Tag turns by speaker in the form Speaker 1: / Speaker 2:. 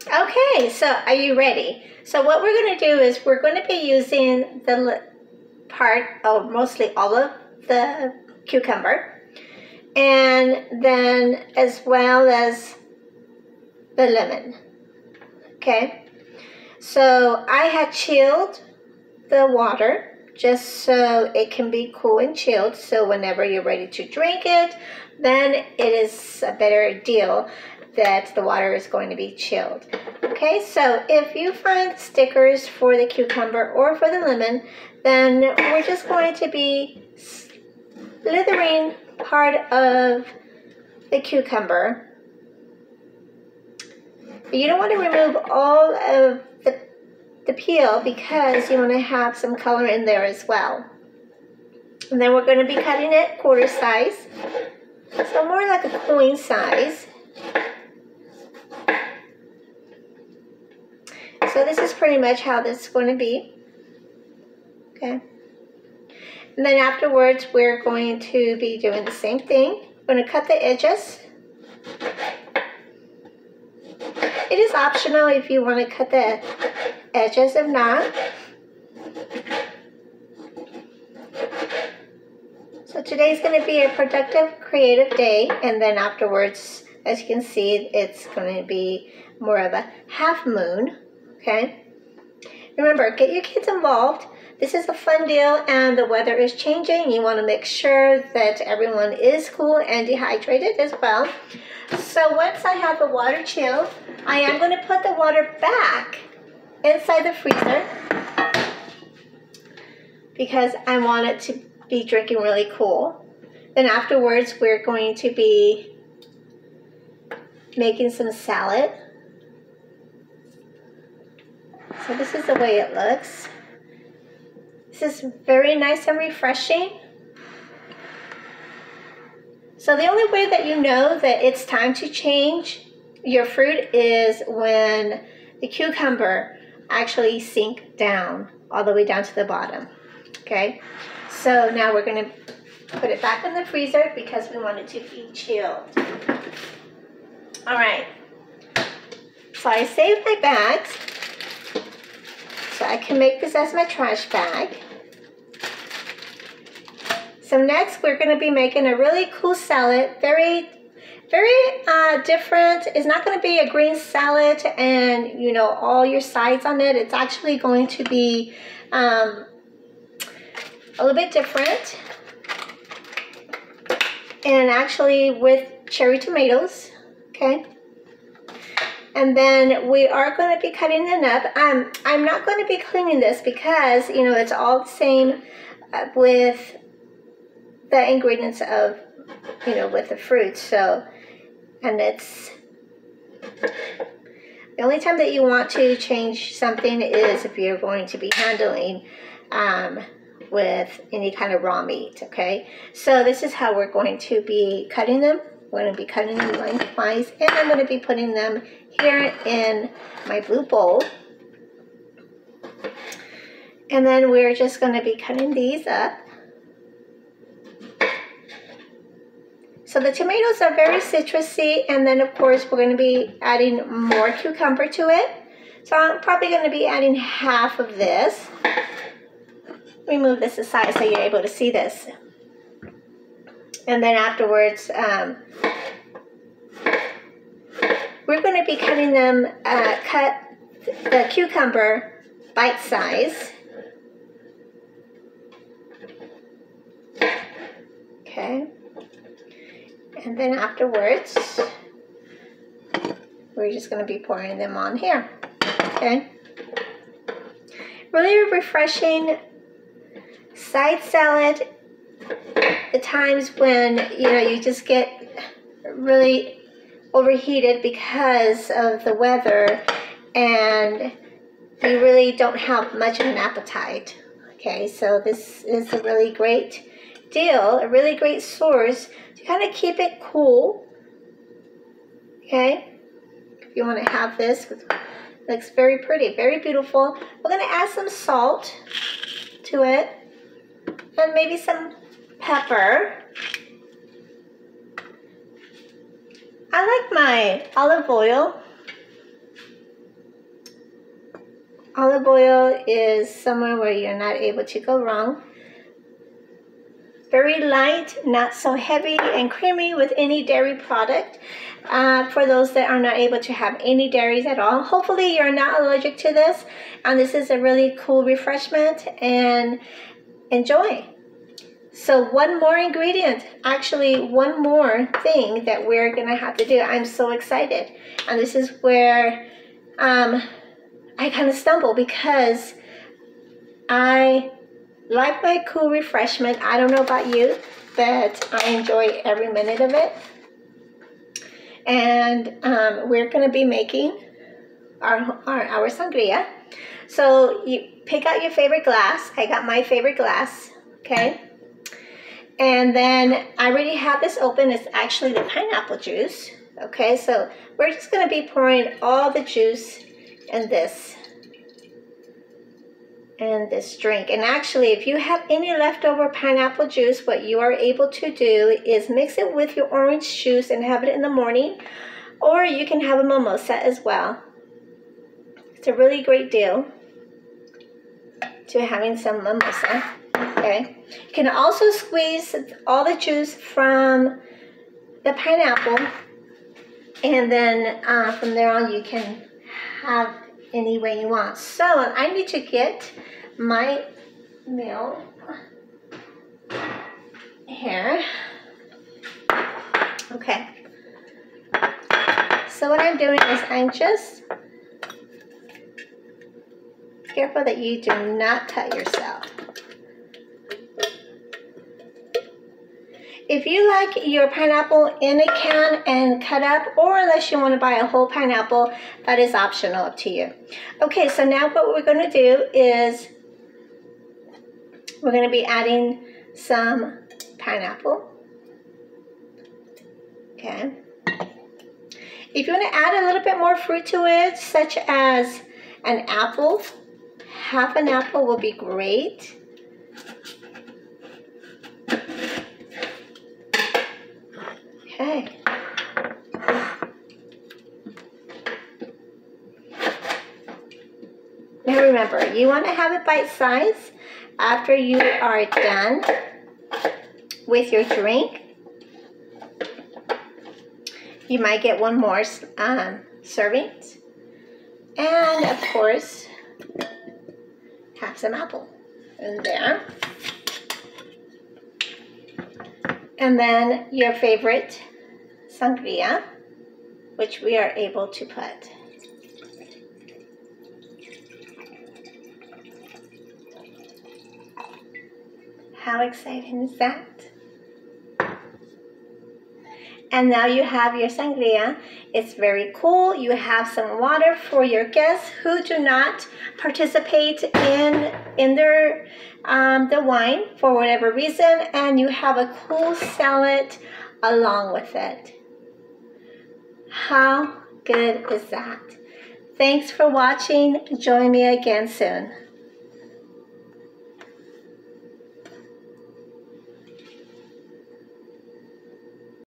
Speaker 1: Okay, so are you ready? So what we're going to do is we're going to be using the part, or mostly all of the cucumber, and then as well as the lemon. Okay, so I had chilled the water just so it can be cool and chilled, so whenever you're ready to drink it, then it is a better deal that the water is going to be chilled. Okay, so if you find stickers for the cucumber or for the lemon, then we're just going to be slithering part of the cucumber. You don't want to remove all of the peel because you want to have some color in there as well. And then we're going to be cutting it quarter size, so more like a coin size. So this is pretty much how this is going to be. Okay. And then afterwards we're going to be doing the same thing. We're going to cut the edges. It is optional if you want to cut the edges, if not. So today's going to be a productive, creative day, and then afterwards, as you can see, it's going to be more of a half moon, okay? Remember, get your kids involved. This is a fun deal, and the weather is changing. You want to make sure that everyone is cool and dehydrated as well. So once I have the water chilled, I am going to put the water back inside the freezer because I want it to be drinking really cool. Then afterwards, we're going to be making some salad. So this is the way it looks. This is very nice and refreshing. So the only way that you know that it's time to change your fruit is when the cucumber actually sink down, all the way down to the bottom, okay? So now we're going to put it back in the freezer because we want it to be chilled. All right, so I saved my bags, so I can make this as my trash bag. So next we're going to be making a really cool salad, very different. It's not going to be a green salad and, you know, all your sides on it. It's actually going to be a little bit different, and actually with cherry tomatoes, okay? And then we are going to be cutting them up. I'm not going to be cleaning this because, you know, it's all the same with the ingredients of, you know, with the fruit. So, and it's the only time that you want to change something is if you're going to be handling with any kind of raw meat, okay? So this is how we're going to be cutting them. We're going to be cutting them lengthwise, and I'm going to be putting them here in my blue bowl. And then we're just going to be cutting these up. So the tomatoes are very citrusy, and then of course we're going to be adding more cucumber to it. So I'm probably going to be adding half of this. Let me move this aside so you're able to see this. And then afterwards, we're going to be cutting them, cut the cucumber bite size. Okay. And then afterwards, we're just going to be pouring them on here. Okay. Really refreshing side salad. The times when, you know, you just get really overheated because of the weather and you really don't have much of an appetite. Okay, so this is a really great deal, a really great source to kind of keep it cool. Okay, if you want to have this, it looks very pretty, very beautiful. We're going to add some salt to it and maybe some pepper. I like my olive oil. Olive oil is somewhere where you're not able to go wrong. Very light, not so heavy and creamy with any dairy product. For those that are not able to have any dairies at all, hopefully you're not allergic to this, and this is a really cool refreshment, and enjoy. So one more ingredient, actually one more thing that we're gonna have to do. I'm so excited, and this is where I kind of stumble, because I like my cool refreshment. I don't know about you, but I enjoy every minute of it. And we're going to be making our sangria. So you pick out your favorite glass. I got my favorite glass, okay? And then I already have this open. It's actually the pineapple juice, okay? So we're just going to be pouring all the juice in this drink. And actually, if you have any leftover pineapple juice, what you are able to do is mix it with your orange juice and have it in the morning, or you can have a mimosa as well. It's a really great deal to having some mimosa, okay? You can also squeeze all the juice from the pineapple, and then from there on you can have any way you want. So I need to get my meal here. Okay. So what I'm doing is I'm just careful that you do not cut yourself. If you like your pineapple in a can and cut up, or unless you want to buy a whole pineapple, that is optional, up to you. Okay, so now what we're going to do is we're going to be adding some pineapple. Okay. If you want to add a little bit more fruit to it, such as an apple, half an apple will be great. Okay. Now remember, you want to have it bite-sized. After you are done with your drink, you might get one more serving. And of course, have some apple in there. And then your favorite sangria, which we are able to put. How exciting is that? And now you have your sangria. It's very cool. You have some water for your guests who do not participate in the wine for whatever reason, and you have a cool salad along with it. How good is that? Thanks for watching. Join me again soon.